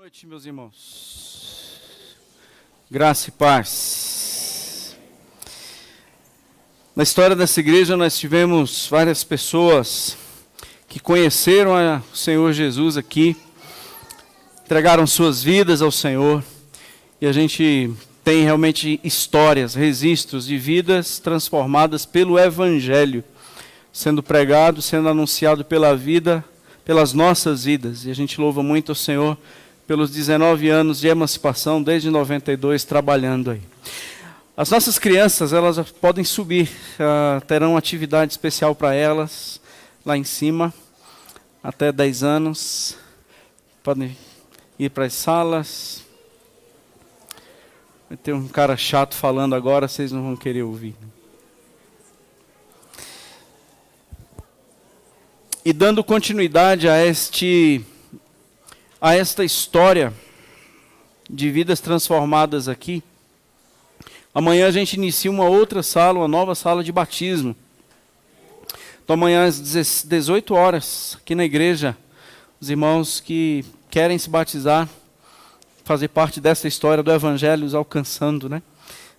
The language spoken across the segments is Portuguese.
Boa noite, meus irmãos. Graça e paz. Na história dessa igreja nós tivemos várias pessoas que conheceram o Senhor Jesus aqui, entregaram suas vidas ao Senhor, e a gente tem realmente histórias, registros de vidas transformadas pelo Evangelho, sendo pregado, sendo anunciado pela vida, pelas nossas vidas. E a gente louva muito o Senhor pelos 19 anos de emancipação, desde 92, trabalhando aí. As nossas crianças, elas podem subir, terão atividade especial para elas, lá em cima, até 10 anos. Podem ir para as salas. Vai ter um cara chato falando agora, vocês não vão querer ouvir. E dando continuidade a esta história de vidas transformadas aqui, amanhã a gente inicia uma outra sala, uma nova sala de batismo. Então amanhã às 18 horas, aqui na igreja, os irmãos que querem se batizar, fazer parte dessa história do Evangelho, os alcançando, né?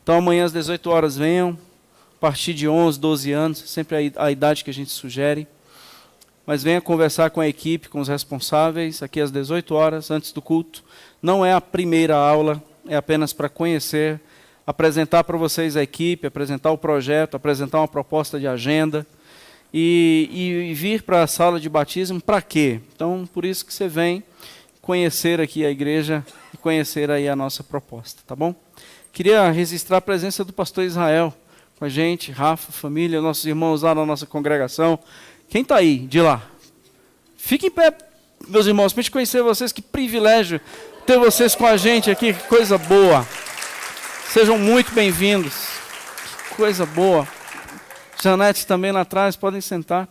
Então amanhã às 18 horas venham, a partir de 11, 12 anos, sempre a idade que a gente sugere. Mas venha conversar com a equipe, com os responsáveis, aqui às 18 horas, antes do culto. Não é a primeira aula, é apenas para conhecer, apresentar para vocês a equipe, apresentar o projeto, apresentar uma proposta de agenda e vir para a sala de batismo para quê? Então, por isso que você vem conhecer aqui a igreja e conhecer aí a nossa proposta, tá bom? Queria registrar a presença do pastor Israel com a gente, Rafa, família, nossos irmãos lá na nossa congregação. Quem está aí, de lá? Fiquem em pé, meus irmãos, para a gente conhecer vocês. Que privilégio ter vocês com a gente aqui, que coisa boa. Sejam muito bem-vindos. Que coisa boa. Janete também lá atrás, podem sentar.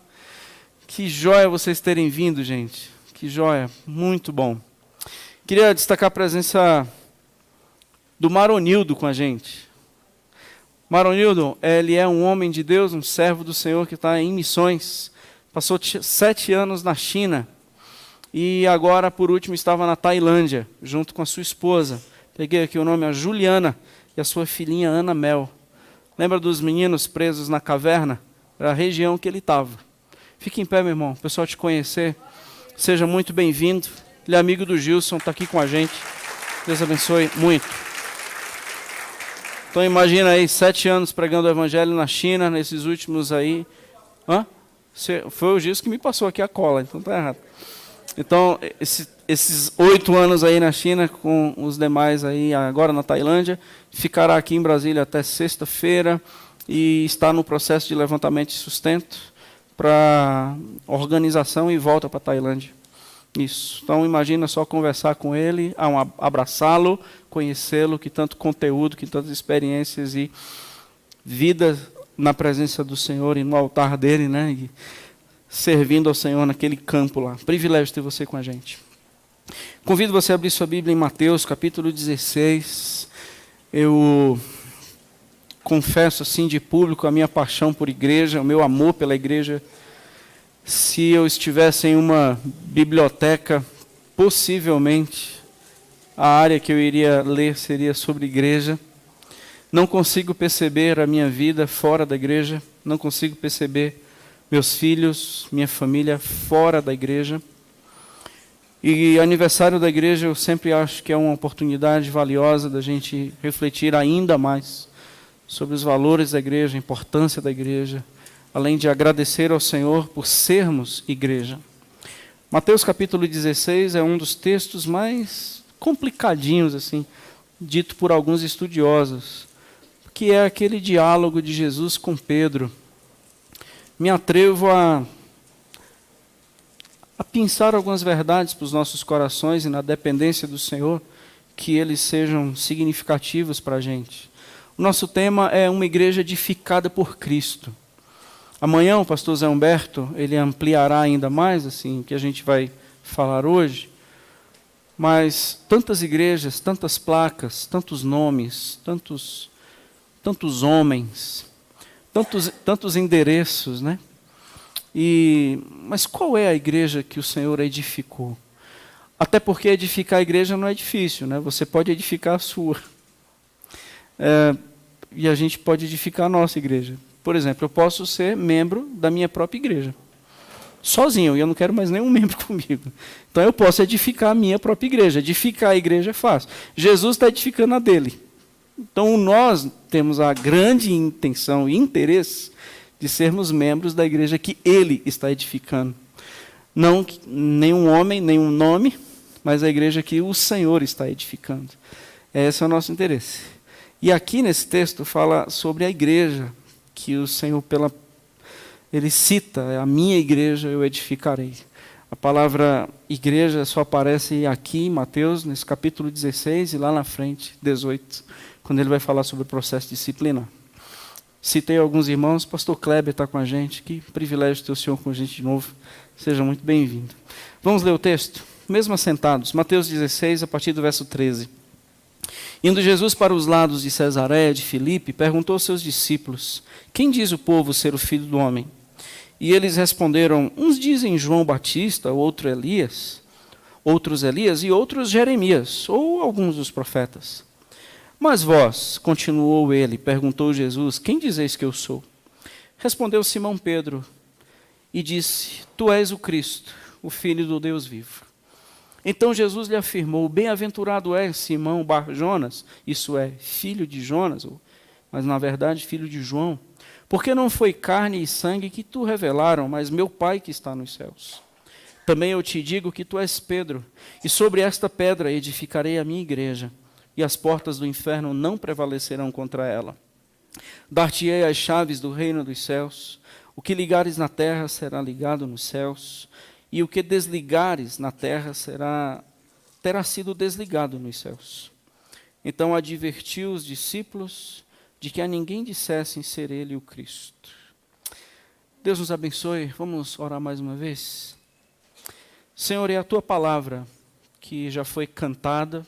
Que joia vocês terem vindo, gente. Que joia, muito bom. Queria destacar a presença do Maronildo com a gente. Maronildo, ele é um homem de Deus, um servo do Senhor que está em missões. Passou 7 anos na China e agora, por último, estava na Tailândia, junto com a sua esposa. Peguei aqui o nome, a Juliana, e a sua filhinha Ana Mel. Lembra dos meninos presos na caverna? Era a região que ele estava. Fique em pé, meu irmão, o pessoal te conhecer. Seja muito bem-vindo. Ele é amigo do Gilson, está aqui com a gente. Deus abençoe muito. Então imagina aí, 7 anos pregando o Evangelho na China, nesses últimos aí... Foi o Gilson que me passou aqui a cola, então tá errado. Então, esses 8 anos aí na China, com os demais aí agora na Tailândia, ficará aqui em Brasília até sexta-feira e está no processo de levantamento de sustento para organização e volta para a Tailândia. Isso. Então, imagina só conversar com ele, abraçá-lo, conhecê-lo, que tanto conteúdo, que tantas experiências e vida na presença do Senhor e no altar dele, né? E servindo ao Senhor naquele campo lá. Privilégio ter você com a gente. Convido você a abrir sua Bíblia em Mateus, capítulo 16. Eu confesso assim de público a minha paixão por igreja, o meu amor pela igreja. Se eu estivesse em uma biblioteca, possivelmente a área que eu iria ler seria sobre igreja. Não consigo perceber a minha vida fora da igreja, não consigo perceber meus filhos, minha família fora da igreja. E aniversário da igreja eu sempre acho que é uma oportunidade valiosa da gente refletir ainda mais sobre os valores da igreja, a importância da igreja, além de agradecer ao Senhor por sermos igreja. Mateus capítulo 16 é um dos textos mais complicadinhos, assim, dito por alguns estudiosos, que é aquele diálogo de Jesus com Pedro. Me atrevo a pensar algumas verdades para os nossos corações e na dependência do Senhor, que eles sejam significativos para a gente. O nosso tema é uma igreja edificada por Cristo. Amanhã o pastor Zé Humberto, ele ampliará ainda mais assim, o que a gente vai falar hoje, mas tantas igrejas, tantas placas, tantos nomes, tantos homens, tantos endereços, né? Mas qual é a igreja que o Senhor edificou? Até porque edificar a igreja não é difícil, né? Você pode edificar a sua. E a gente pode edificar a nossa igreja. Por exemplo, eu posso ser membro da minha própria igreja. Sozinho, e eu não quero mais nenhum membro comigo. Então eu posso edificar a minha própria igreja. Edificar a igreja é fácil. Jesus está edificando a dele. Então nós temos a grande intenção e interesse de sermos membros da igreja que ele está edificando. Não nenhum homem, nenhum nome, mas a igreja que o Senhor está edificando. Esse é o nosso interesse. E aqui nesse texto fala sobre a igreja que o Senhor, ele cita, a minha igreja eu edificarei. A palavra igreja só aparece aqui em Mateus, nesse capítulo 16, e lá na frente, 18, quando ele vai falar sobre o processo disciplinar. Citei alguns irmãos, pastor Kleber está com a gente, que privilégio ter o senhor com a gente de novo, seja muito bem-vindo. Vamos ler o texto? Mesmo assentados, Mateus 16, a partir do verso 13. Indo Jesus para os lados de Cesareia de Filipe, perguntou aos seus discípulos: quem diz o povo ser o filho do homem? E eles responderam: uns dizem João Batista, outros Elias, e outros Jeremias, ou alguns dos profetas. Mas vós, continuou ele, perguntou Jesus: quem dizeis que eu sou? Respondeu Simão Pedro e disse: tu és o Cristo, o Filho do Deus vivo. Então Jesus lhe afirmou: bem-aventurado és, Simão Bar-Jonas, isso é, filho de Jonas, mas na verdade filho de João, porque não foi carne e sangue que tu revelaram, mas meu Pai que está nos céus. Também eu te digo que tu és Pedro, e sobre esta pedra edificarei a minha igreja, e as portas do inferno não prevalecerão contra ela. Dar-te-ei as chaves do reino dos céus. O que ligares na terra será ligado nos céus, e o que desligares na terra terá sido desligado nos céus. Então advertiu os discípulos de que a ninguém dissessem ser ele o Cristo. Deus nos abençoe. Vamos orar mais uma vez. Senhor, é a tua palavra que já foi cantada,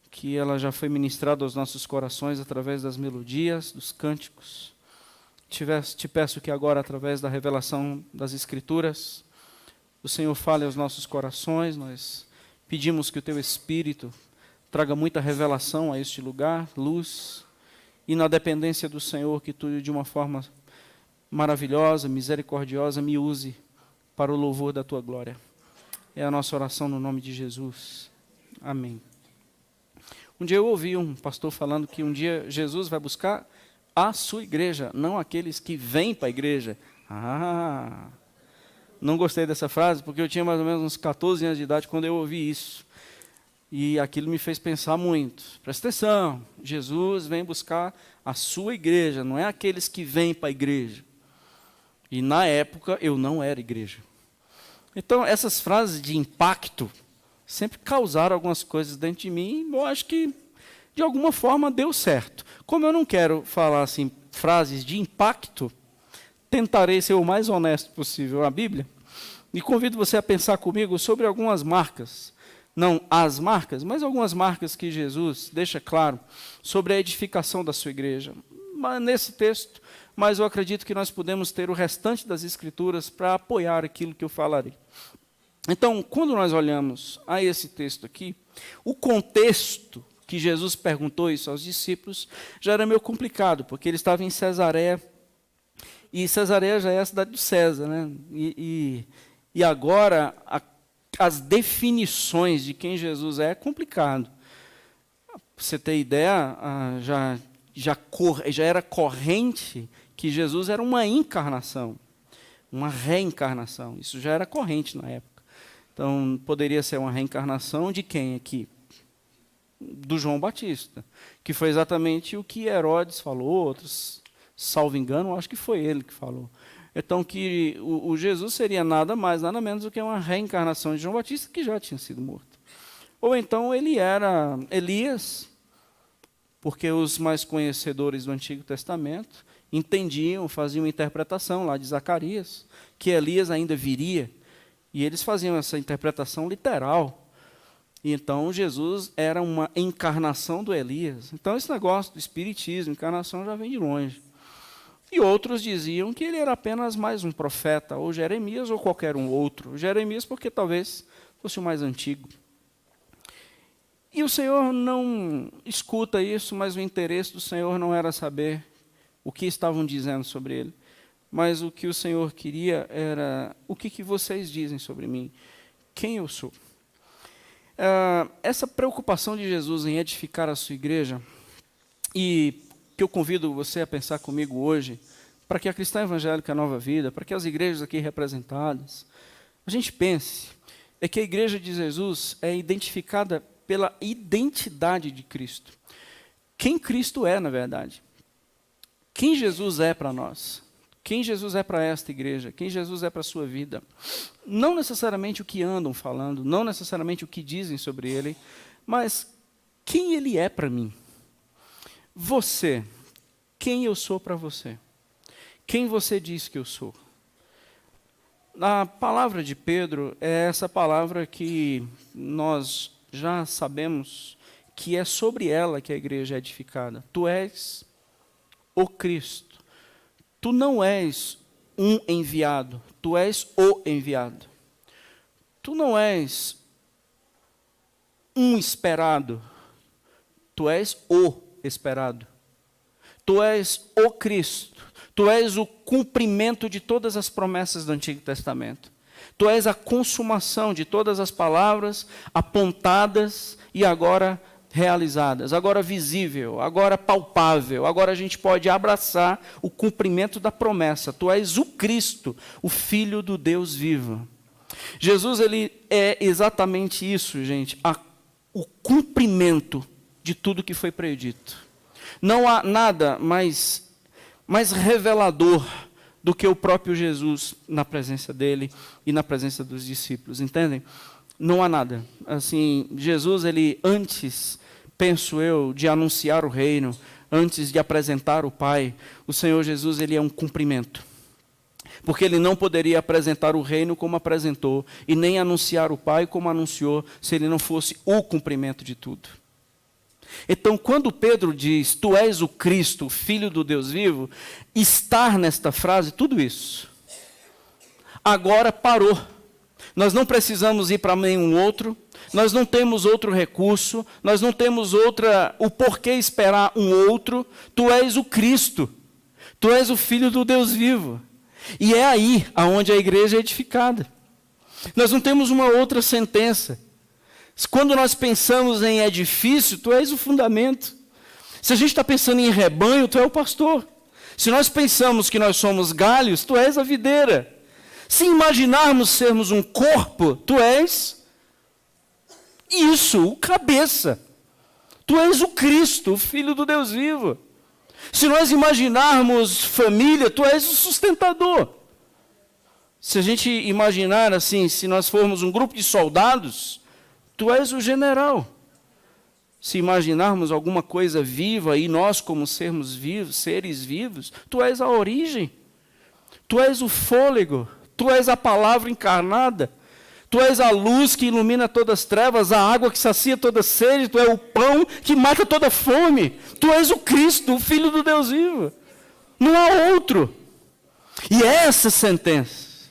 que ela já foi ministrada aos nossos corações através das melodias, dos cânticos. Te peço que agora, através da revelação das Escrituras, o Senhor fale aos nossos corações. Nós pedimos que o teu Espírito traga muita revelação a este lugar, luz, e na dependência do Senhor, que tu, de uma forma maravilhosa, misericordiosa, me use para o louvor da tua glória. É a nossa oração no nome de Jesus. Amém. Um dia eu ouvi um pastor falando que um dia Jesus vai buscar a sua igreja, não aqueles que vêm para a igreja. Não gostei dessa frase, porque eu tinha mais ou menos uns 14 anos de idade quando eu ouvi isso. E aquilo me fez pensar muito. Presta atenção, Jesus vem buscar a sua igreja, não é aqueles que vêm para a igreja. E na época eu não era igreja. Então essas frases de impacto sempre causaram algumas coisas dentro de mim, e eu acho que de alguma forma deu certo. Como eu não quero falar assim frases de impacto, tentarei ser o mais honesto possível à Bíblia, e convido você a pensar comigo sobre algumas marcas, não as marcas, mas algumas marcas que Jesus deixa claro sobre a edificação da sua igreja. Nesse texto, mas eu acredito que nós podemos ter o restante das Escrituras para apoiar aquilo que eu falarei. Então, quando nós olhamos a esse texto aqui, o contexto que Jesus perguntou isso aos discípulos já era meio complicado, porque ele estava em Cesareia, e Cesareia já é a cidade do César, né? E agora as definições de quem Jesus é complicado. Pra você ter ideia, já era corrente que Jesus era uma encarnação, uma reencarnação. Isso já era corrente na época. Então, poderia ser uma reencarnação de quem aqui? Do João Batista, que foi exatamente o que Herodes falou, outros, salvo engano, acho que foi ele que falou. Então, que o Jesus seria nada mais, nada menos do que uma reencarnação de João Batista, que já tinha sido morto. Ou então ele era Elias, porque os mais conhecedores do Antigo Testamento entendiam, faziam uma interpretação lá de Zacarias, que Elias ainda viria, e eles faziam essa interpretação literal. E então Jesus era uma encarnação do Elias. Então esse negócio do espiritismo, encarnação, já vem de longe. E outros diziam que ele era apenas mais um profeta, ou Jeremias, ou qualquer um outro. Jeremias porque talvez fosse o mais antigo. E o Senhor não escuta isso, mas o interesse do Senhor não era saber o que estavam dizendo sobre ele, mas o que o Senhor queria era: o que vocês dizem sobre mim? Quem eu sou? Essa preocupação de Jesus em edificar a sua igreja, e que eu convido você a pensar comigo hoje, para que a Cristã Evangélica Nova Vida, para que as igrejas aqui representadas, a gente pense, é que a igreja de Jesus é identificada pela identidade de Cristo. Quem Cristo é, na verdade. Quem Jesus é para nós. Quem Jesus é para esta igreja, quem Jesus é para a sua vida. Não necessariamente o que andam falando, não necessariamente o que dizem sobre ele, mas quem ele é para mim. Você, quem eu sou para você? Quem você diz que eu sou? A palavra de Pedro é essa palavra que nós já sabemos que é sobre ela que a igreja é edificada. Tu és o Cristo. Tu não és um enviado, tu és o enviado. Tu não és um esperado, tu és o esperado. Tu és o Cristo, tu és o cumprimento de todas as promessas do Antigo Testamento. Tu és a consumação de todas as palavras apontadas e agora realizadas, agora visível, agora palpável, agora a gente pode abraçar o cumprimento da promessa. Tu és o Cristo, o Filho do Deus vivo. Jesus, ele é exatamente isso, gente, o cumprimento de tudo que foi predito. Não há nada mais revelador do que o próprio Jesus na presença dele e na presença dos discípulos, entendem? Não há nada. Assim, Jesus, ele antes, penso eu, de anunciar o reino, antes de apresentar o Pai, o Senhor Jesus, ele é um cumprimento. Porque ele não poderia apresentar o reino como apresentou, e nem anunciar o Pai como anunciou, se ele não fosse o cumprimento de tudo. Então, quando Pedro diz, tu és o Cristo, o Filho do Deus vivo, estar nesta frase, tudo isso. Agora parou. Nós não precisamos ir para nenhum outro, nós não temos outro recurso, nós não temos o porquê esperar um outro. Tu és o Cristo, tu és o Filho do Deus vivo. E é aí aonde a igreja é edificada. Nós não temos uma outra sentença. Quando nós pensamos em edifício, tu és o fundamento. Se a gente está pensando em rebanho, tu é o pastor. Se nós pensamos que nós somos galhos, tu és a videira. Se imaginarmos sermos um corpo, tu és isso, o cabeça. Tu és o Cristo, o Filho do Deus vivo. Se nós imaginarmos família, tu és o sustentador. Se a gente imaginar assim, se nós formos um grupo de soldados, tu és o general. Se imaginarmos alguma coisa viva e nós como sermos vivos, seres vivos, tu és a origem. Tu és o fôlego. Tu és a palavra encarnada, tu és a luz que ilumina todas as trevas, a água que sacia toda a sede, tu és o pão que mata toda a fome, tu és o Cristo, o Filho do Deus vivo. Não há outro. E é essa sentença.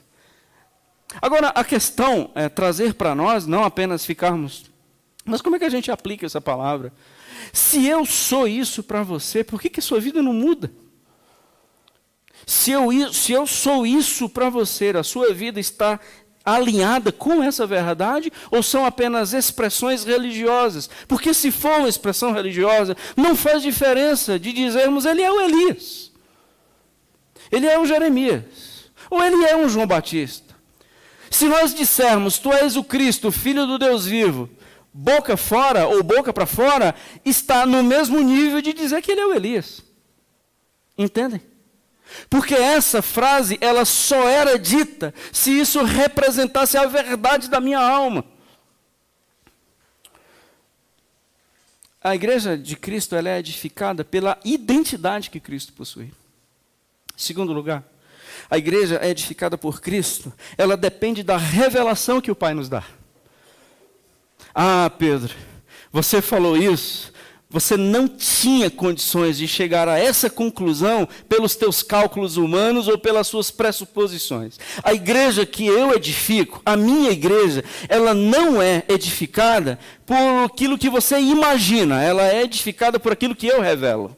Agora, a questão é trazer para nós, não apenas ficarmos, mas como é que a gente aplica essa palavra? Se eu sou isso para você, por que a sua vida não muda? Se eu sou isso para você, a sua vida está alinhada com essa verdade, ou são apenas expressões religiosas? Porque se for uma expressão religiosa, não faz diferença de dizermos, ele é o Elias, ele é o Jeremias, ou ele é um João Batista. Se nós dissermos, tu és o Cristo, o Filho do Deus vivo, boca fora ou boca para fora, está no mesmo nível de dizer que ele é o Elias. Entendem? Porque essa frase, ela só era dita se isso representasse a verdade da minha alma. A igreja de Cristo, ela é edificada pela identidade que Cristo possui. Segundo lugar, a igreja é edificada por Cristo, ela depende da revelação que o Pai nos dá. Ah, Pedro, você falou isso, Você não tinha condições de chegar a essa conclusão pelos teus cálculos humanos ou pelas suas pressuposições. A igreja que eu edifico, a minha igreja, ela não é edificada por aquilo que você imagina, ela é edificada por aquilo que eu revelo.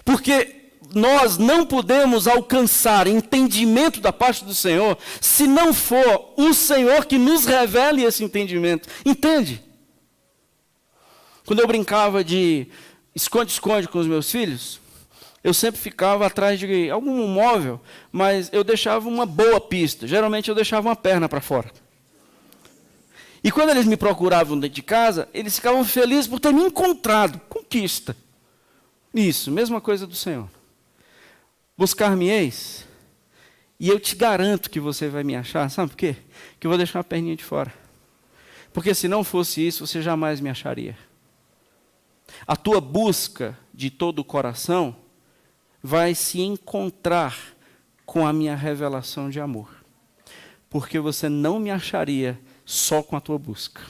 Porque nós não podemos alcançar entendimento da parte do Senhor se não for o Senhor que nos revele esse entendimento. Entende? Quando eu brincava de esconde-esconde com os meus filhos, eu sempre ficava atrás de algum móvel, mas eu deixava uma boa pista. Geralmente eu deixava uma perna para fora. E quando eles me procuravam dentro de casa, eles ficavam felizes por ter me encontrado. Conquista. Isso, mesma coisa do Senhor. Buscar-me-eis, e eu te garanto que você vai me achar. Sabe por quê? Que eu vou deixar uma perninha de fora. Porque se não fosse isso, você jamais me acharia. A tua busca de todo o coração vai se encontrar com a minha revelação de amor. Porque você não me acharia só com a tua busca.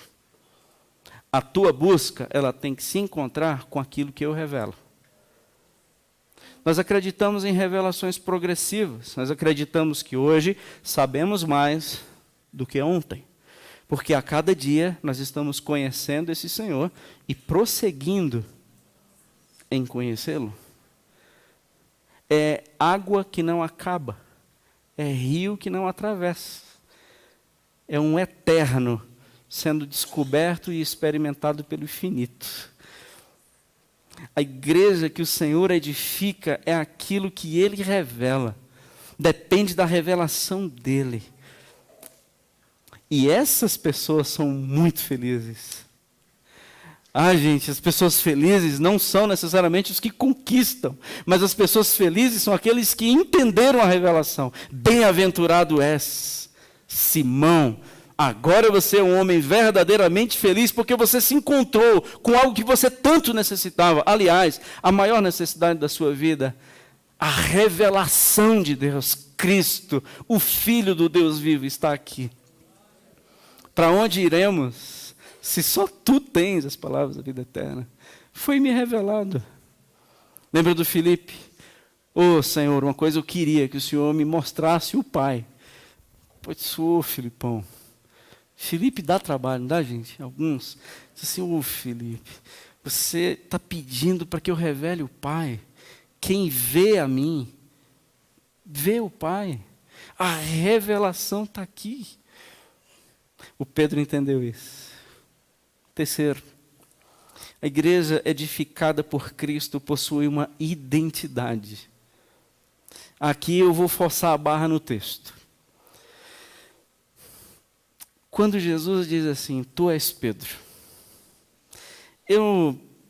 A tua busca, ela tem que se encontrar com aquilo que eu revelo. Nós acreditamos em revelações progressivas. Nós acreditamos que hoje sabemos mais do que ontem. Porque a cada dia nós estamos conhecendo esse Senhor e prosseguindo em conhecê-lo. É água que não acaba, é rio que não atravessa. É um eterno sendo descoberto e experimentado pelo infinito. A igreja que o Senhor edifica é aquilo que Ele revela. Depende da revelação dEle. E essas pessoas são muito felizes. Gente, as pessoas felizes não são necessariamente os que conquistam, mas as pessoas felizes são aqueles que entenderam a revelação. Bem-aventurado és, Simão. Agora você é um homem verdadeiramente feliz porque você se encontrou com algo que você tanto necessitava. Aliás, a maior necessidade da sua vida, a revelação de Deus, Cristo, o Filho do Deus vivo, está aqui. Para onde iremos, se só tu tens as palavras da vida eterna? Foi-me revelado. Lembra do Filipe? Senhor, uma coisa eu queria, que o Senhor me mostrasse o Pai. Pois, Filipão. Filipe dá trabalho, não dá, gente? Alguns. Diz assim, Filipe, você está pedindo para que eu revele o Pai. Quem vê a mim, vê o Pai. A revelação está aqui. O Pedro entendeu isso. Terceiro, a igreja edificada por Cristo possui uma identidade. Aqui eu vou forçar a barra no texto. Quando Jesus diz assim, tu és Pedro.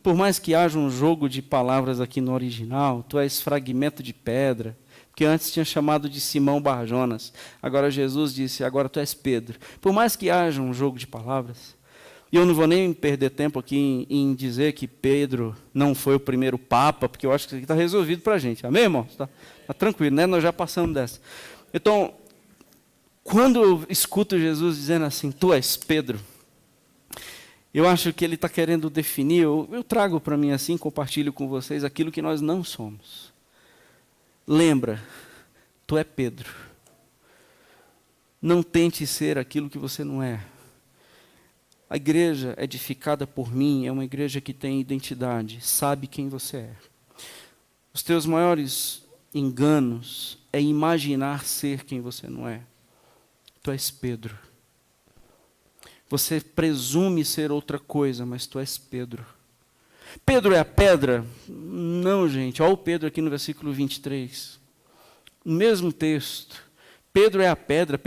Por mais que haja um jogo de palavras aqui no original, tu és fragmento de pedra, que antes tinha chamado de Simão Barjonas. Agora Jesus disse, agora tu és Pedro. Por mais que haja um jogo de palavras, e eu não vou nem perder tempo aqui em dizer que Pedro não foi o primeiro Papa, porque eu acho que isso aqui está resolvido para a gente. Amém, irmão? Tá tranquilo, né? Nós já passamos dessa. Então, quando eu escuto Jesus dizendo assim, tu és Pedro, eu acho que ele está querendo definir, eu trago para mim assim, compartilho com vocês aquilo que nós não somos. Lembra, tu é Pedro. Não tente ser aquilo que você não é. A igreja edificada por mim é uma igreja que tem identidade, sabe quem você é. Os teus maiores enganos é imaginar ser quem você não é. Tu és Pedro. Você presume ser outra coisa, mas tu és Pedro. Pedro é a pedra? Não, gente. Olha o Pedro aqui no versículo 23. No mesmo texto. Pedro é a pedra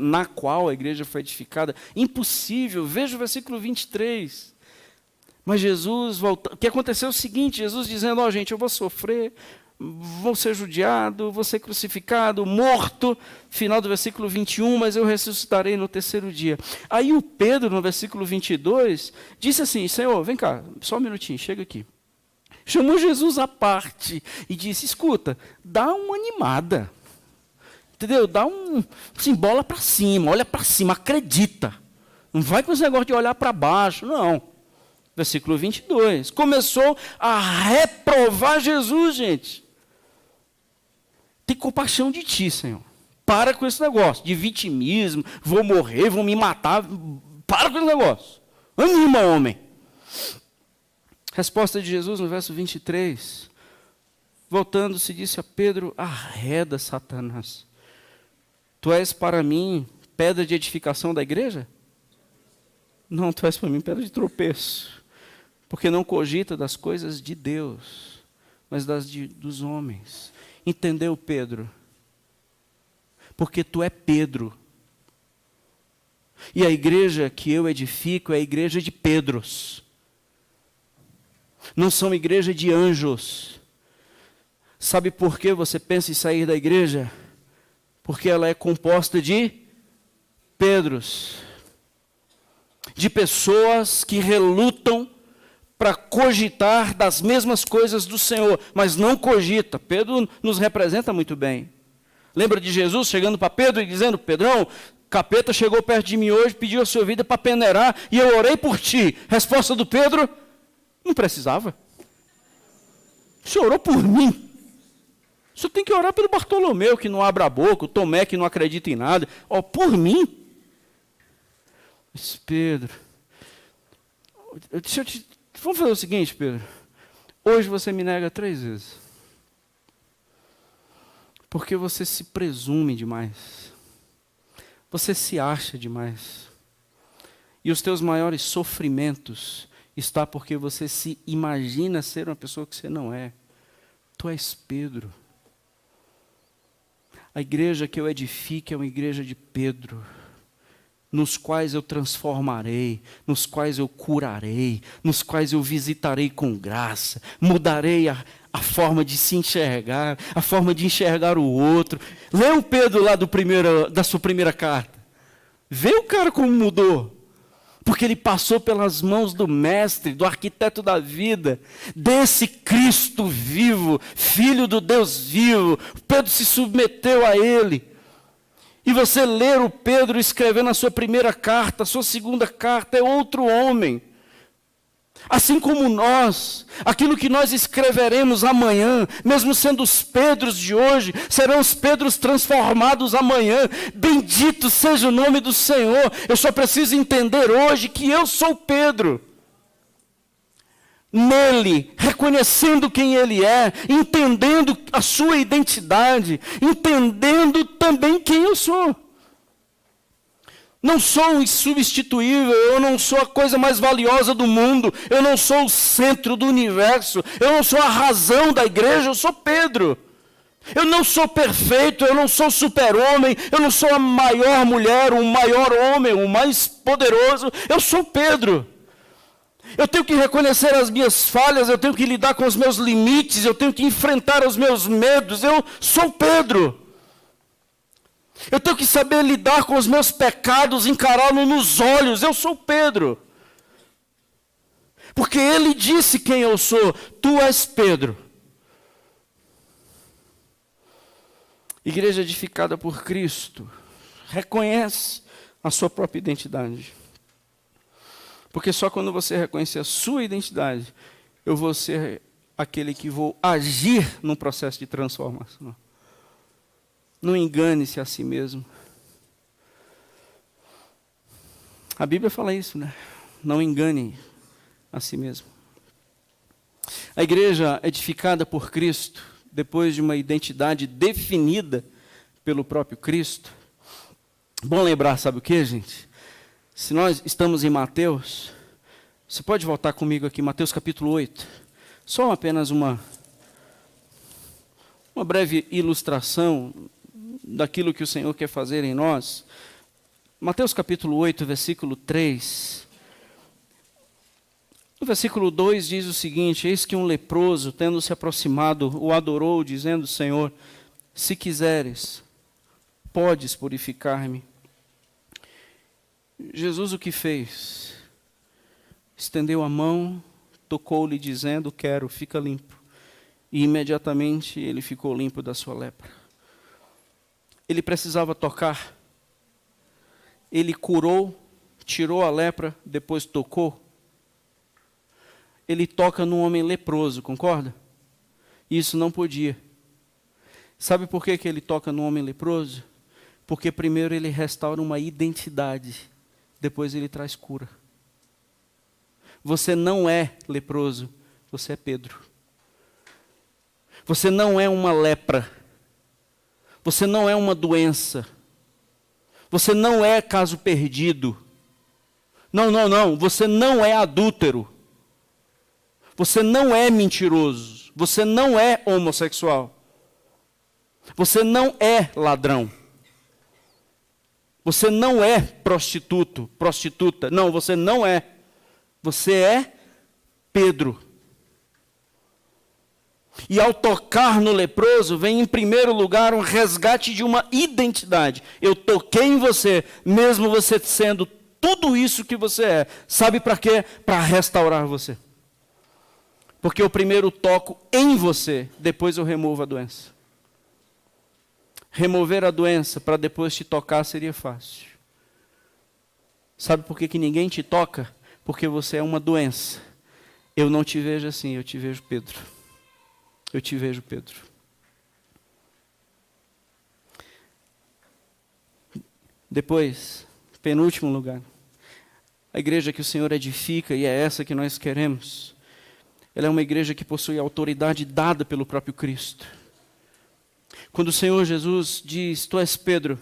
na qual a igreja foi edificada. Impossível. Veja o versículo 23. Mas Jesus volta. O que aconteceu é o seguinte, Jesus dizendo, gente, eu vou sofrer, vou ser judiado, vou ser crucificado, morto, final do versículo 21, mas eu ressuscitarei no terceiro dia. Aí o Pedro, no versículo 22, disse assim, Senhor, vem cá, só um minutinho, chega aqui. Chamou Jesus à parte e disse, escuta, dá uma animada, entendeu? Dá assim, bola para cima, olha para cima, acredita. Não vai com esse negócio de olhar para baixo, não. Versículo 22. Começou a reprovar Jesus, gente. Tem compaixão de ti, Senhor. Para com esse negócio de vitimismo, vou morrer, vou me matar. Para com esse negócio. Anima, homem. Resposta de Jesus no verso 23. Voltando-se, disse a Pedro: arreda, Satanás. Tu és para mim pedra de edificação da igreja? Não, tu és para mim pedra de tropeço. Porque não cogita das coisas de Deus, mas dos homens. Entendeu, Pedro? Porque tu é Pedro. E a igreja que eu edifico é a igreja de Pedros. Não são igreja de anjos. Sabe por que você pensa em sair da igreja? Porque ela é composta de Pedros. De pessoas que relutam para cogitar das mesmas coisas do Senhor, mas não cogita. Pedro nos representa muito bem. Lembra de Jesus chegando para Pedro e dizendo: Pedrão, capeta chegou perto de mim hoje, pediu a sua vida para peneirar, e eu orei por ti. Resposta do Pedro: não precisava. O senhor orou por mim. O senhor tem que orar pelo Bartolomeu, que não abre a boca, o Tomé, que não acredita em nada. Ó, por mim. Mas Pedro, vamos fazer o seguinte, Pedro. Hoje você me nega 3 vezes. Porque você se presume demais. Você se acha demais. E os teus maiores sofrimentos está porque você se imagina ser uma pessoa que você não é. Tu és Pedro. A igreja que eu edifico é uma igreja de Pedro, nos quais eu transformarei, nos quais eu curarei, nos quais eu visitarei com graça, mudarei a forma de se enxergar, a forma de enxergar o outro. Lê o Pedro lá da sua primeira carta. Vê o cara como mudou. Porque ele passou pelas mãos do mestre, do arquiteto da vida, desse Cristo vivo, Filho do Deus vivo. Pedro se submeteu a ele. E você ler o Pedro escrevendo a sua primeira carta, a sua segunda carta, é outro homem. Assim como nós, aquilo que nós escreveremos amanhã, mesmo sendo os Pedros de hoje, serão os Pedros transformados amanhã. Bendito seja o nome do Senhor. Eu só preciso entender hoje que eu sou Pedro. Nele, reconhecendo quem ele é, entendendo a sua identidade, entendendo também quem eu sou. Não sou insubstituível, eu não sou a coisa mais valiosa do mundo, eu não sou o centro do universo, eu não sou a razão da igreja, eu sou Pedro. Eu não sou perfeito, eu não sou super-homem, eu não sou a maior mulher, o maior homem, o mais poderoso, eu sou Pedro. Eu tenho que reconhecer as minhas falhas, eu tenho que lidar com os meus limites, eu tenho que enfrentar os meus medos, eu sou Pedro. Eu tenho que saber lidar com os meus pecados, encará-los nos olhos. Eu sou Pedro. Porque ele disse quem eu sou. Tu és Pedro. Igreja edificada por Cristo. Reconhece a sua própria identidade. Porque só quando você reconhecer a sua identidade, eu vou ser aquele que vou agir num processo de transformação. Não engane-se a si mesmo. A Bíblia fala isso, né? Não engane a si mesmo. A igreja edificada por Cristo, depois de uma identidade definida pelo próprio Cristo. Bom lembrar, sabe o que, gente? Se nós estamos em Mateus, você pode voltar comigo aqui, Mateus capítulo 8. Só apenas uma breve ilustração daquilo que o Senhor quer fazer em nós. Mateus capítulo 8, versículo 3. No versículo 2 diz o seguinte: eis que um leproso, tendo se aproximado, o adorou, dizendo: Senhor, se quiseres, podes purificar-me. Jesus o que fez? Estendeu a mão, tocou-lhe, dizendo: quero, fica limpo. E imediatamente ele ficou limpo da sua lepra. Ele precisava tocar. Ele curou, tirou a lepra, depois tocou. ele toca num homem leproso, concorda? Isso não podia. Sabe por que ele toca num homem leproso? Porque primeiro ele restaura uma identidade, depois ele traz cura. Você não é leproso, você é Pedro. Você não é uma lepra. Você não é uma doença. Você não é caso perdido. Não. Você não é adúltero. Você não é mentiroso. Você não é homossexual. Você não é ladrão. Você não é prostituta. Não, você não é. Você é Pedro. E ao tocar no leproso, vem em primeiro lugar um resgate de uma identidade. Eu toquei em você, mesmo você sendo tudo isso que você é. Sabe para quê? Para restaurar você. Porque eu primeiro toco em você, depois eu removo a doença. Remover a doença para depois te tocar seria fácil. Sabe por que ninguém te toca? Porque você é uma doença. Eu não te vejo assim, eu te vejo Pedro. Eu te vejo Pedro. Depois, penúltimo lugar. A igreja que o Senhor edifica, e é essa que nós queremos, ela é uma igreja que possui autoridade dada pelo próprio Cristo. Quando o Senhor Jesus diz, tu és Pedro,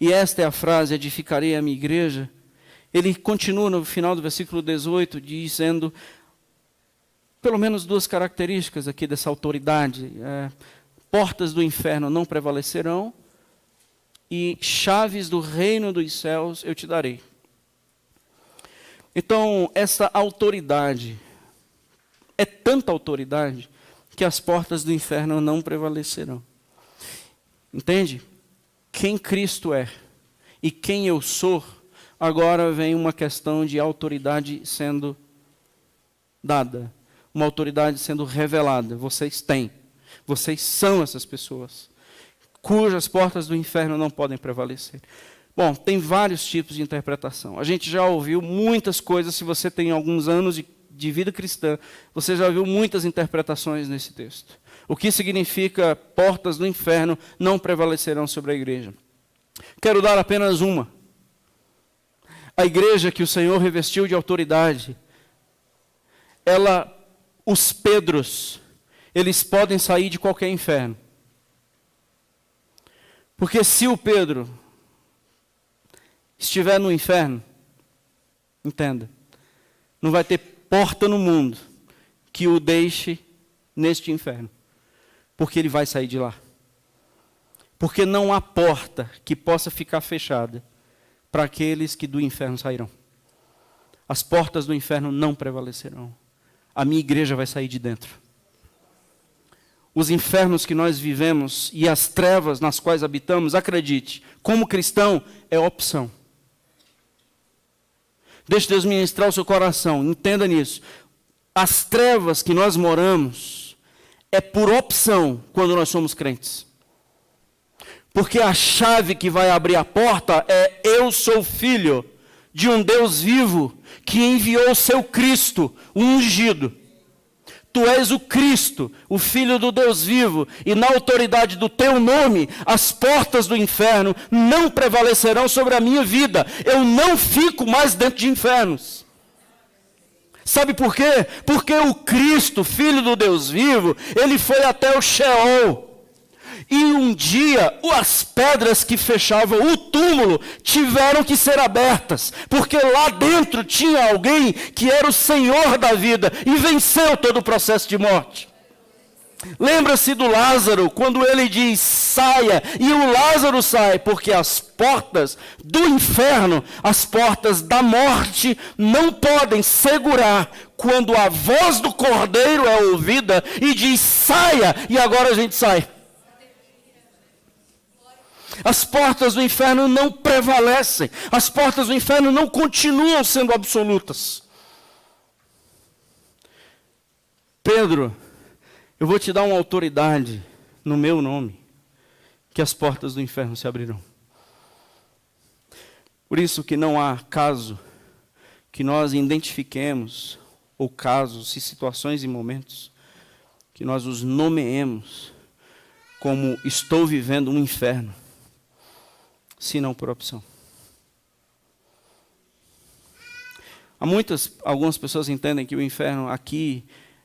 e esta é a frase, edificarei a minha igreja, ele continua no final do versículo 18, dizendo, pelo menos duas características aqui dessa autoridade. Portas do inferno não prevalecerão, e chaves do reino dos céus eu te darei. Então, essa autoridade, é tanta autoridade, que as portas do inferno não prevalecerão. Entende? Quem Cristo é e quem eu sou, agora vem uma questão de autoridade sendo dada, uma autoridade sendo revelada. Vocês têm, vocês são essas pessoas, cujas portas do inferno não podem prevalecer. Bom, tem vários tipos de interpretação. A gente já ouviu muitas coisas, se você tem alguns anos de vida cristã, você já viu muitas interpretações nesse texto. O que significa portas do inferno não prevalecerão sobre a igreja? Quero dar apenas uma. A igreja que o Senhor revestiu de autoridade, os Pedros, eles podem sair de qualquer inferno. Porque se o Pedro estiver no inferno, entenda, não vai ter porta no mundo que o deixe neste inferno, porque ele vai sair de lá. Porque não há porta que possa ficar fechada para aqueles que do inferno sairão. As portas do inferno não prevalecerão. A minha igreja vai sair de dentro. Os infernos que nós vivemos e as trevas nas quais habitamos, acredite, como cristão, é opção. Deixe Deus ministrar o seu coração, entenda nisso. As trevas que nós moramos é por opção quando nós somos crentes. Porque a chave que vai abrir a porta é: eu sou filho de um Deus vivo que enviou o seu Cristo, o ungido. Tu és o Cristo, o Filho do Deus vivo, e na autoridade do teu nome, as portas do inferno não prevalecerão sobre a minha vida. Eu não fico mais dentro de infernos. Sabe por quê? Porque o Cristo, Filho do Deus vivo, ele foi até o Sheol. E um dia, as pedras que fechavam o túmulo tiveram que ser abertas, porque lá dentro tinha alguém que era o Senhor da vida e venceu todo o processo de morte. Lembra-se do Lázaro, quando ele diz, saia, e o Lázaro sai, porque as portas do inferno, as portas da morte, não podem segurar quando a voz do Cordeiro é ouvida e diz, saia, e agora a gente sai. As portas do inferno não prevalecem. As portas do inferno não continuam sendo absolutas. Pedro, eu vou te dar uma autoridade no meu nome, que as portas do inferno se abrirão. Por isso que não há caso que nós identifiquemos ou casos, e situações e momentos, que nós os nomeemos como estou vivendo um inferno, se não por opção. Algumas pessoas entendem que o inferno aqui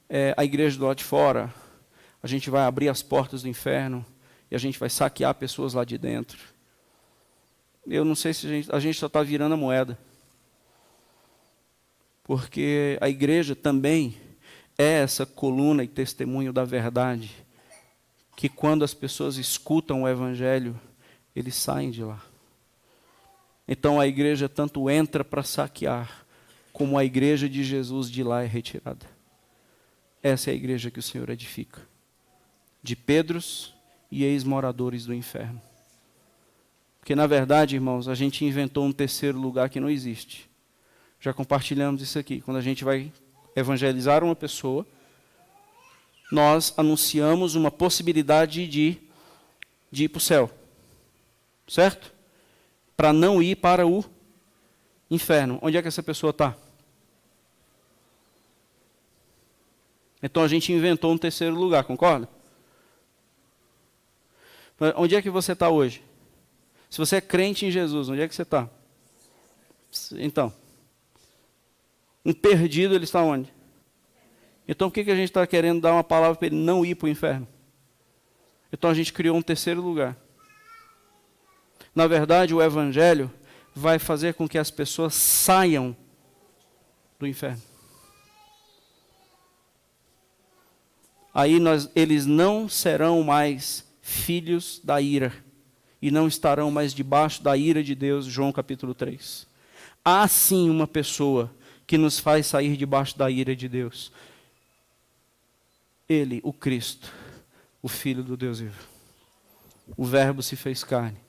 é a igreja do lado de fora. A gente vai abrir as portas do inferno e a gente vai saquear pessoas lá de dentro. Eu não sei se a gente só está virando a moeda. Porque a igreja também é essa coluna e testemunho da verdade, que quando as pessoas escutam o evangelho, eles saem de lá. Então a igreja tanto entra para saquear, como a igreja de Jesus de lá é retirada. Essa é a igreja que o Senhor edifica, de Pedros e ex-moradores do inferno. Porque na verdade, irmãos, a gente inventou um terceiro lugar que não existe. Já compartilhamos isso aqui. Quando a gente vai evangelizar uma pessoa, nós anunciamos uma possibilidade de ir para o céu. Certo? Para não ir para o inferno. Onde é que essa pessoa está? Então a gente inventou um terceiro lugar, concorda? Onde é que você está hoje? Se você é crente em Jesus, onde é que você está? Então, um perdido, ele está onde? Então por que a gente está querendo dar uma palavra para ele não ir para o inferno? Então a gente criou um terceiro lugar. Na verdade, o evangelho vai fazer com que as pessoas saiam do inferno. Aí eles não serão mais filhos da ira, e não estarão mais debaixo da ira de Deus, João capítulo 3. Há sim uma pessoa que nos faz sair debaixo da ira de Deus. Ele, o Cristo, o Filho do Deus vivo. O Verbo se fez carne.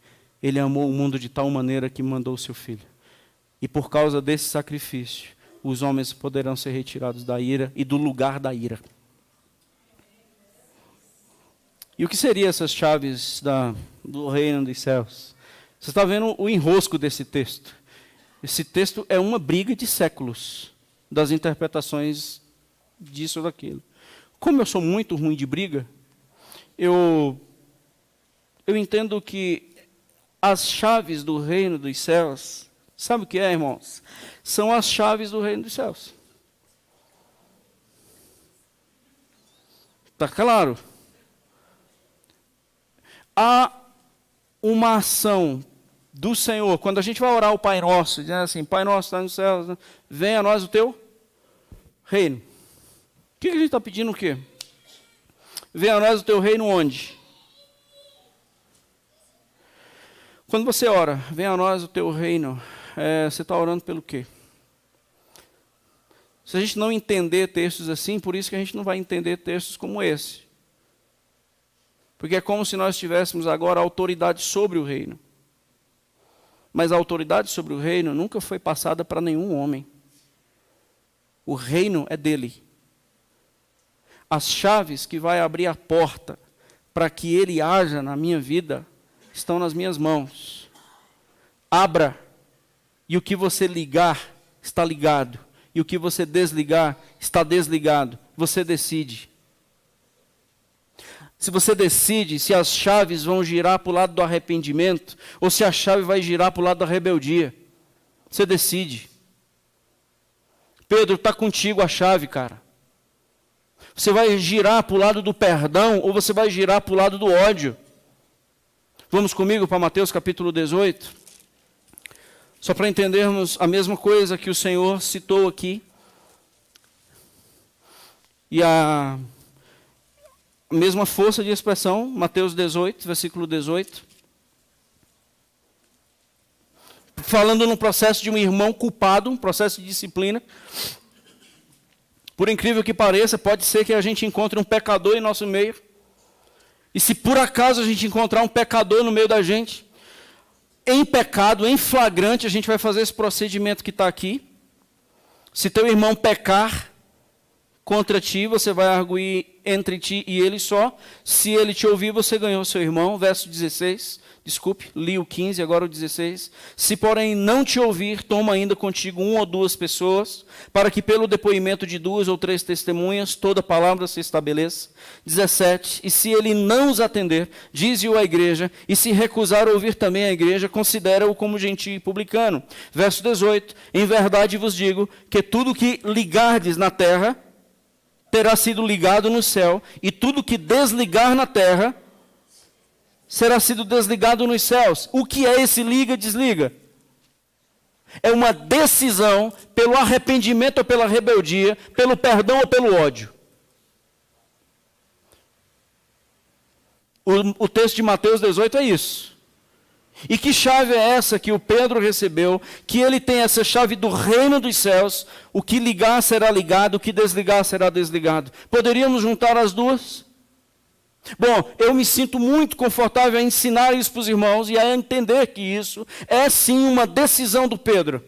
Ele amou o mundo de tal maneira que mandou o seu Filho. E por causa desse sacrifício, os homens poderão ser retirados da ira e do lugar da ira. E o que seriam essas chaves do reino dos céus? Você está vendo o enrosco desse texto. Esse texto é uma briga de séculos das interpretações disso ou daquilo. Como eu sou muito ruim de briga, eu entendo que as chaves do reino dos céus, sabe o que é, irmãos? São as chaves do reino dos céus. Está claro? Há uma ação do Senhor. Quando a gente vai orar o Pai Nosso, dizendo assim, Pai Nosso está nos céus, venha a nós o teu reino. O que a gente está pedindo o quê? Venha a nós o teu reino onde? Quando você ora, venha a nós o teu reino, você está orando pelo quê? Se a gente não entender textos assim, por isso que a gente não vai entender textos como esse. Porque é como se nós tivéssemos agora autoridade sobre o reino. Mas a autoridade sobre o reino nunca foi passada para nenhum homem. O reino é dele. As chaves que vai abrir a porta para que ele haja na minha vida estão nas minhas mãos. Abra, e o que você ligar está ligado, e o que você desligar está desligado. Você decide. Se você decide se as chaves vão girar para o lado do arrependimento, ou se a chave vai girar para o lado da rebeldia, você decide. Pedro, está contigo a chave, cara. Você vai girar para o lado do perdão, ou você vai girar para o lado do ódio? Vamos comigo para Mateus capítulo 18? Só para entendermos a mesma coisa que o Senhor citou aqui. E a mesma força de expressão, Mateus 18, versículo 18. Falando no processo de um irmão culpado, um processo de disciplina. Por incrível que pareça, pode ser que a gente encontre um pecador em nosso meio. E se por acaso a gente encontrar um pecador no meio da gente, em pecado, em flagrante, a gente vai fazer esse procedimento que está aqui. Se teu irmão pecar contra ti, você vai arguir entre ti e ele só. Se ele te ouvir, você ganhou seu irmão. Verso 16 Desculpe, li o 15, agora o 16. Se, porém, não te ouvir, toma ainda contigo 1 ou 2 pessoas, para que pelo depoimento de 2 ou 3 testemunhas, toda palavra se estabeleça. 17. E se ele não os atender, dize-o à igreja, e se recusar a ouvir também a igreja, considera-o como gentio e publicano. Verso 18. Em verdade vos digo, que tudo que ligardes na terra, terá sido ligado no céu, e tudo que desligar na terra, será sido desligado nos céus. O que é esse liga, desliga? É uma decisão pelo arrependimento ou pela rebeldia, pelo perdão ou pelo ódio. O texto de Mateus 18 é isso. E que chave é essa que o Pedro recebeu? Que ele tem essa chave do reino dos céus. O que ligar será ligado, o que desligar será desligado. Poderíamos juntar as duas? Bom, eu me sinto muito confortável a ensinar isso para os irmãos e a entender que isso é sim uma decisão do Pedro.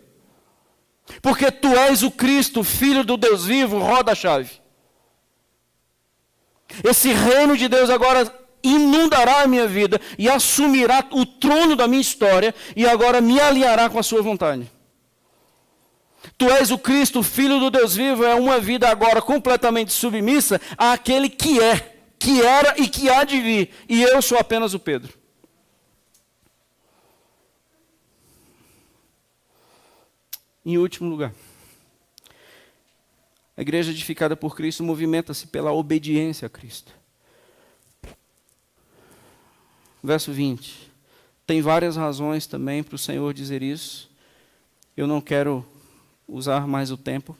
Porque tu és o Cristo, Filho do Deus vivo, roda a chave. Esse reino de Deus agora inundará a minha vida e assumirá o trono da minha história e agora me alinhará com a sua vontade. Tu és o Cristo, Filho do Deus vivo, é uma vida agora completamente submissa àquele que é, que era e que há de vir, e eu sou apenas o Pedro. Em último lugar, a igreja edificada por Cristo movimenta-se pela obediência a Cristo. Verso 20. Tem várias razões também para o Senhor dizer isso. Eu não quero usar mais o tempo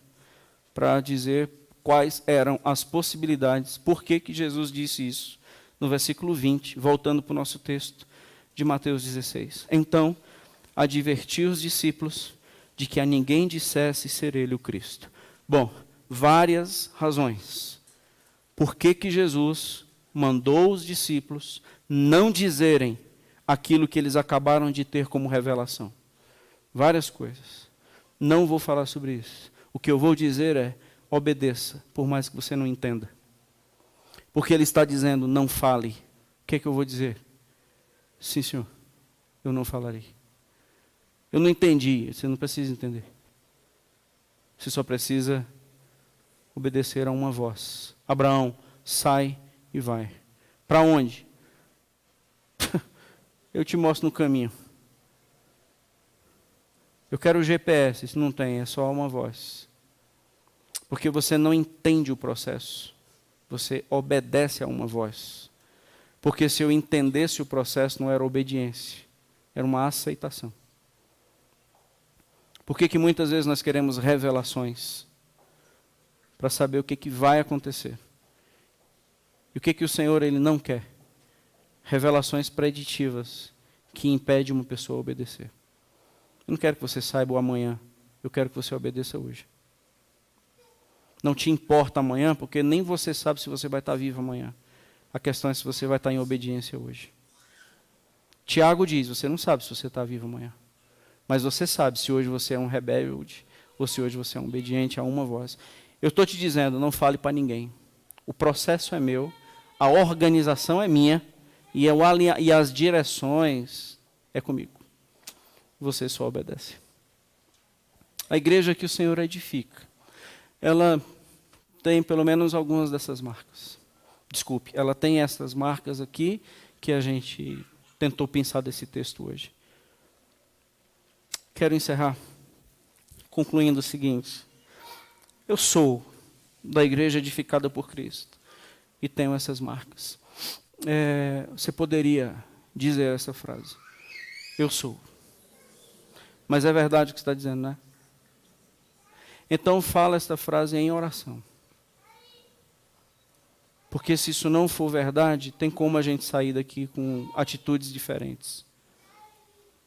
para dizer quais eram as possibilidades, por que Jesus disse isso. No versículo 20, voltando para o nosso texto de Mateus 16. Então, advertiu os discípulos de que a ninguém dissesse ser ele o Cristo. Bom, várias razões. Por que Jesus mandou os discípulos não dizerem aquilo que eles acabaram de ter como revelação? Várias coisas. Não vou falar sobre isso. O que eu vou dizer é: obedeça, por mais que você não entenda. Porque ele está dizendo, não fale. O que é que eu vou dizer? Sim, senhor, eu não falarei. Eu não entendi, você não precisa entender. Você só precisa obedecer a uma voz. Abraão, sai e vai. Para onde? Eu te mostro no caminho. Eu quero o GPS, se não tem, é só uma voz. Porque você não entende o processo. Você obedece a uma voz. Porque se eu entendesse o processo, não era obediência. Era uma aceitação. Por que muitas vezes nós queremos revelações? Para saber o que vai acontecer. E o que o Senhor ele não quer? Revelações preditivas que impedem uma pessoa a obedecer. Eu não quero que você saiba o amanhã. Eu quero que você obedeça hoje. Não te importa amanhã, porque nem você sabe se você vai estar vivo amanhã. A questão é se você vai estar em obediência hoje. Tiago diz, você não sabe se você está vivo amanhã. Mas você sabe se hoje você é um rebelde ou se hoje você é um obediente a uma voz. Eu estou te dizendo, não fale para ninguém. O processo é meu, a organização é minha e as direções é comigo. Você só obedece. A igreja que o Senhor edifica, ela tem pelo menos algumas dessas marcas. Desculpe, ela tem essas marcas aqui que a gente tentou pensar desse texto hoje. Quero encerrar concluindo o seguinte. Eu sou da igreja edificada por Cristo e tenho essas marcas. Você poderia dizer essa frase. Eu sou. Mas é verdade o que você está dizendo, né? Então fala esta frase em oração. Porque se isso não for verdade, tem como a gente sair daqui com atitudes diferentes.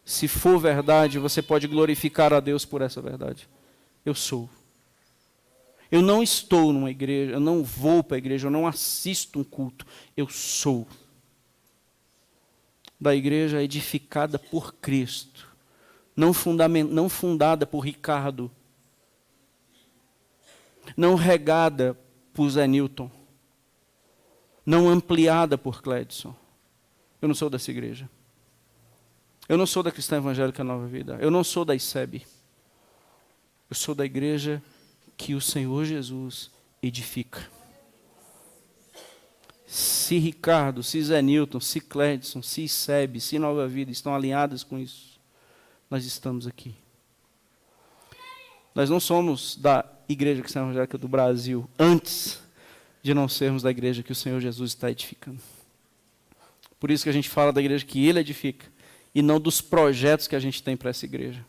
Se for verdade, você pode glorificar a Deus por essa verdade. Eu sou. Eu não estou numa igreja, eu não vou para a igreja, eu não assisto um culto. Eu sou da igreja edificada por Cristo. Não fundada por Ricardo. Não regada por Zé Newton. Não ampliada por Cledson. Eu não sou dessa igreja. Eu não sou da Cristã Evangélica Nova Vida. Eu não sou da ICEB. Eu sou da igreja que o Senhor Jesus edifica. Se Ricardo, se Zé Newton, se Clédson, se ICEB, se Nova Vida estão alinhados com isso, nós estamos aqui. Nós não somos da Igreja Cristã Evangélica do Brasil antes de não sermos da igreja que o Senhor Jesus está edificando. Por isso que a gente fala da igreja que Ele edifica e não dos projetos que a gente tem para essa igreja.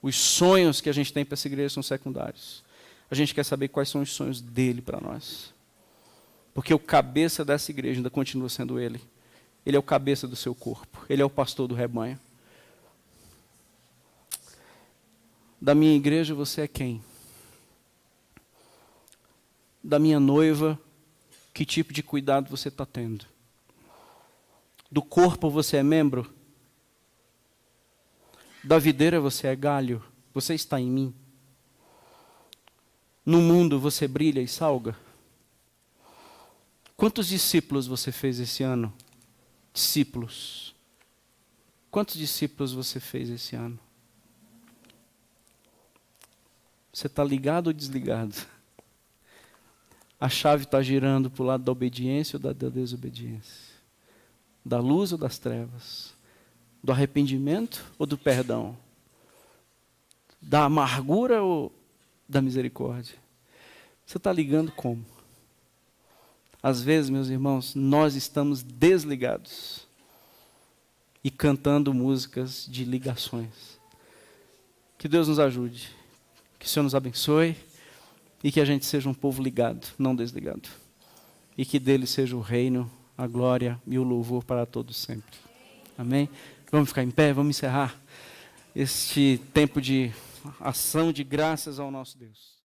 Os sonhos que a gente tem para essa igreja são secundários. A gente quer saber quais são os sonhos dele para nós. Porque o cabeça dessa igreja ainda continua sendo ele. Ele é o cabeça do seu corpo. Ele é o pastor do rebanho. Da minha igreja você é quem? Da minha noiva, que tipo de cuidado você está tendo? Do corpo você é membro? Da videira você é galho? Você está em mim? No mundo você brilha e salga? Quantos discípulos você fez esse ano? Discípulos. Quantos discípulos você fez esse ano? Você está ligado ou desligado? A chave está girando para o lado da obediência ou da desobediência? Da luz ou das trevas? Do arrependimento ou do perdão? Da amargura ou da misericórdia? Você está ligando como? Às vezes, meus irmãos, nós estamos desligados e cantando músicas de ligações. Que Deus nos ajude, que o Senhor nos abençoe e que a gente seja um povo ligado, não desligado. E que dele seja o reino, a glória e o louvor para todos sempre. Amém? Vamos ficar em pé, vamos encerrar este tempo de ação de graças ao nosso Deus.